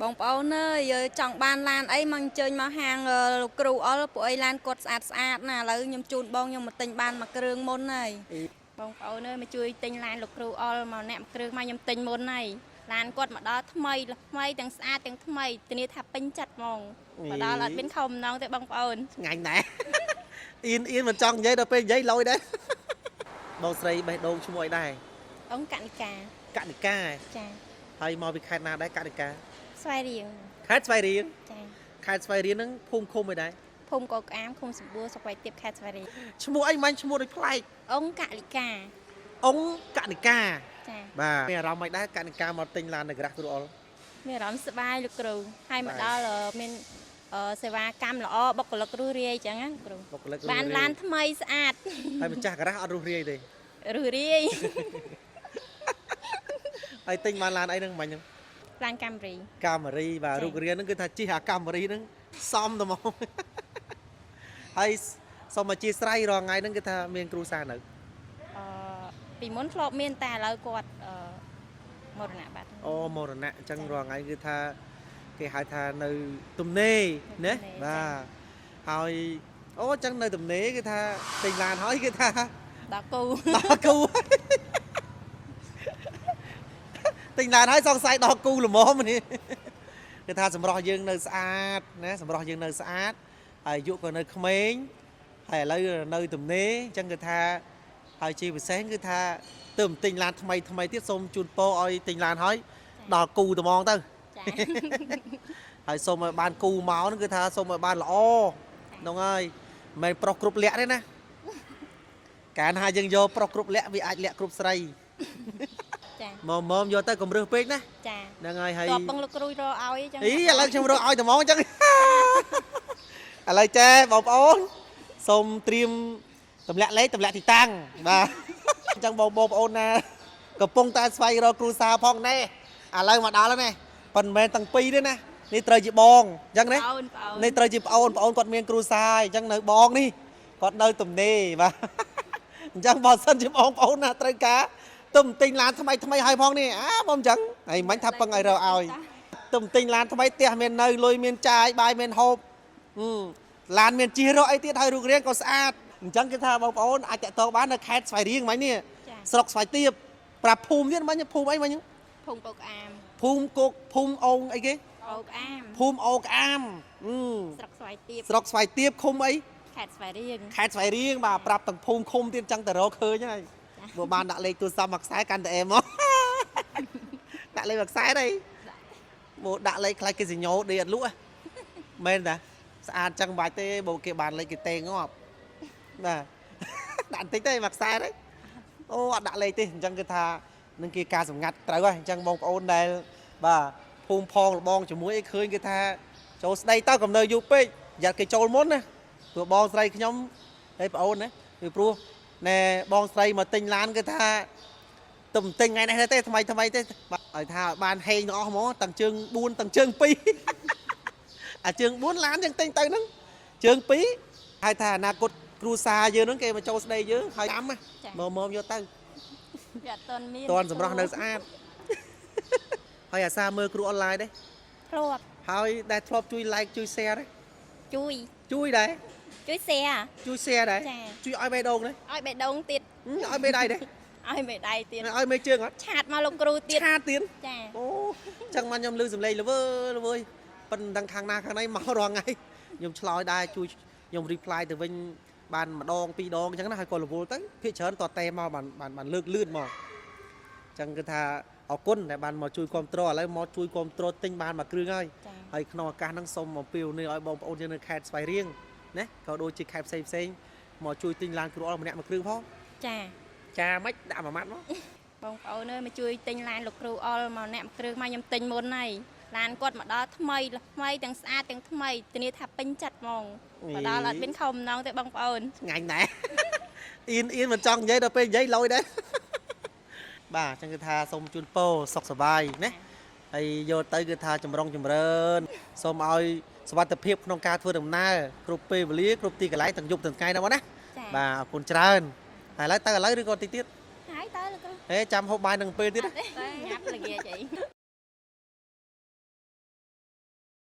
បងប្អូនអើយចង់បានឡានអីមកអញ្ជើញមកហាងលោកគ្រូអល់ពួកអីឡានគាត់ស្អាតណាឥឡូវខ្ញុំជូនបងខ្ញុំមកទិញបានមួយគ្រឿងមុនហើយបងប្អូនអើយមកជួយទិញឡានលោកគ្រូអល់មកអ្នកមួយគ្រឿងមកខ្ញុំទិញមុនហើយឡានគាត់មកដល់ថ្មីទាំងស្អាតទាំងថ្មីធានាថាពេញចិត្តហ្មងមកដល់អត់មានខំម្ដងទេបងប្អូនឆ្ងាញ់ដែរអៀនមិនចង់និយាយដល់ពេលនិយាយលយដែរបងស្រីបេះដូងឈ្មោះអីដែរអង្គកនិកាចាហើយមកពីខេត្តណាដែរកនិកាស្វាយរៀងខេត្តស្វាយរៀងចាខេត្តស្វាយរៀងហ្នឹងភូមិឃុំអីដែរភូមិកោកអាមឃុំសម្បួរស្រុកវៃទៀបខេត្តស្វាយរៀងឈ្មោះអីមិនឈ្មោះដូចប្លែកអង្គកនិកាចាបាទមានអារម្មណ៍មិនដែរកនិកាមកទិញឡាននៅក្រាស់គ្រូអល់មានអារម្មណ៍សប្បាយលោកគ្រូហើយមកដល់មានសេវាកម្មល្អបុគ្គលិករស់រាយអញ្ចឹងណាគ្រូបានឡានថ្មីស្អាតហើយម្ចាស់ក្រាស់អត់រស់រាយទេរស់រាយហើយទិញបានឡានអីហ្នឹងមិញហ្នឹងឡានកាមេរីបាទរូបរាងហ្នឹងគឺថាជិះអាកាមេរីហ្នឹងសមតែមកហើយសូមអធិស្ឋានរាល់ថ្ងៃហ្នឹងគឺថាមានគ្រូសានៅពីមុនធ្លាប់មានតែឥឡូវគាត់មរណៈបាត់អូមរណៈអញ្ចឹងរាល់ថ្ងៃគឺថាគេហៅថានៅទំនេរណាបាទហើយអូអញ្ចឹងនៅទំនេរគឺថាទិញឡានហើយគឺថាដល់គូទិញឡានហើយសង្ស័យដល់គូល្មមនេះគឺថាសម្រស់យើងនៅស្អាតណាសម្រស់យើងនៅស្អាតហើយអាយុក៏នៅក្មេងហើយឥឡូវនៅទំនេរអញ្ចឹងគឺថាហើយជាពិសេសគឺថាទើបទិញឡានថ្មីទៀតសូមជូនពរឲ្យទិញឡានហើយដល់គូត្មងទៅចាហើយសូមឲ្យបានគូមកហ្នឹងគឺថាសូមឲ្យបានល្អហ្នឹងហើយមិនមែនប្រុសគ្រប់លក្ខទេណាកាលណាយើងយកប្រុសគ្រប់លក្ខវាអាចលក្ខគ្រប់ស្រីចាមកយកទៅកម្រើសពេកណាចាហ្នឹងហើយតបពឹងលោកគ្រូរកឲ្យអញ្ចឹងឥឡូវខ្ញុំរកឲ្យត្មងអញ្ចឹងឥឡូវចេះបងប្អូនសូមត្រៀមទម្លាក់លេខទម្លាក់ទីតាំងបាទអញ្ចឹងបងប្អូនណាកំពុងតែស្វែងរកគ្រូសាផងណែឥឡូវមកដល់ហើយណាប៉ុន្តែមិនមែនទាំងពីរទេណានេះត្រូវជាបងអញ្ចឹងណានេះត្រូវជាប្អូនគាត់មានគ្រូសាអញ្ចឹងនៅបងនេះគាត់នៅទំនេរបាទអញ្ចឹងបើសិនជាបងប្អូនណាត្រូវការទំទិញឡានថ្មីហើយផងនេះបងអញ្ចឹងហើយមិនថាពឹងឲ្យរកឲ្យទំទិញឡានថ្មីផ្ទះមាននៅលុយមានចាយបាយមានហូបឡានមានជិះរកអីទៀតហើយរូបរាងក៏ស្អាតអញ្ចឹងគេថាបងប្អូនអាចតតបាននៅខេត្តស្វាយរៀងមិញនេះស្រុកស្វាយទៀបប្រាប់ភូមិទៀតមិញភូមិអីមិញភូមិកោកអាមភូមិអូងអីគេអូកអាមភូមិអូកអាមស្រុកស្វាយទៀបឃុំអីខេត្តស្វាយរៀងបាទប្រាប់ទាំងភូមិឃុំទៀតអញ្ចឹងទៅរកឃើញហើយបើបានដាក់លេខទូរស័ព្ទមកខ្សែកាន់តែអែមមកដាក់លេខមកខ្សែទេបើដាក់លេខខ្លាចគេសញ្ញោដេអត់លក់មែនតាស្អាតចឹងបាច់ទេបើគេបានលេខគេតេងាប់បាទដាក់បន្តិចទេមកខ្សែទេអូអត់ដាក់លេខទេអញ្ចឹងគឺថានឹងគេការសម្ងាត់ត្រូវហើយអញ្ចឹងបងប្អូនដែលបាទភូមិផងលបងជាមួយអីឃើញគេថាចូលស្ដីទៅកំនៅយូរពេកយ៉ាត់គេចូលមុនណាព្រោះបងស្រីខ្ញុំហើយប្អូនណាពីព្រោះណែបងស្រីមកទិញឡានគឺថាទំទិញថ្ងៃនេះទេថ្មីទេបាទឲ្យថាបានហេងទាំងអស់ហ្មងទាំងជើង4ទាំងជើង2អាជើង4ឡានយើងទិញទៅហ្នឹងជើង2ហើយថាអនាគតគ្រូសាយើងហ្នឹងគេមកចូលស្ដីយើងហើយចាំមកយកទៅវាអត់ទាន់មានតាន់សម្រស់នៅស្អាតហើយអាសាមើលគ្រូអនឡាញទេធ្លាប់ហើយដែលធ្លាប់ជួយ like ជួយ share ទេជួយដែរជួយ share ដែរជួយឲ្យបេះដូងទេឲ្យបេះដូងទៀតឲ្យមេដៃទេឲ្យមេដៃទៀតឲ្យមេជើងអត់ឆាតមកលោកគ្រូទៀតឆាតទៀតចាអូចឹងមកខ្ញុំលឺសំឡេងល្វើយប៉ុន្តែដឹងខាងណាខាងណីមករាល់ថ្ងៃខ្ញុំឆ្លើយដែរជួយខ្ញុំ reply ទៅវិញបានម្ដងពីរដងអញ្ចឹងណាហើយគាត់រវល់ទៅភាគច្រើនតតែមកបានលើកលឿនមកអញ្ចឹងគឺថាអរគុណដែលបានមកជួយគ្រប់គ្រងឥឡូវមកជួយគ្រប់គ្រងទិញបានមួយគ្រឿងហើយក្នុងឱកាសហ្នឹងសូមអំពាវនាវឲ្យបងប្អូនយើងនៅខេត្តស្វាយរៀងណាក៏ដូចជាខេត្តផ្សេងមកជួយទិញឡានគ្រូអល់ម្នាក់មួយគ្រឿងផងចាមិនដាក់មួយម៉ាត់មកបងប្អូនអើយមកជួយទិញឡានលោកគ្រូអល់មកអ្នកមួយគ្រឿងមកខ្ញុំទិញមុនហើយឡានគាត់មកដល់ថ្មីទាំងស្អាតទាំងថ្មីធានាថាពេញចិត្តហ្មងមកដល់អត់មានខំម្ដងទេបងប្អូនឆ្ងាញ់ដែរអៀនមិនចង់និយាយដល់ពេលនិយាយលយដែរបាទអញ្ចឹងគឺថាសូមជូនពរសុខសប្បាយណាហើយយកទៅគឺថាចម្រុងចម្រើនសូមឲ្យសុវត្ថិភាពក្នុងការធ្វើដំណើរគ្រប់ពេលវេលាគ្រប់ទីកន្លែងទាំងយប់ទាំងថ្ងៃណាបងណាបាទអរគុណច្រើនហើយឥឡូវឬក៏តិចទៀតហើយតើលោកគ្រូចាំហូបបាយនឹងពេលទៀតញ៉ាំល្ងាចអី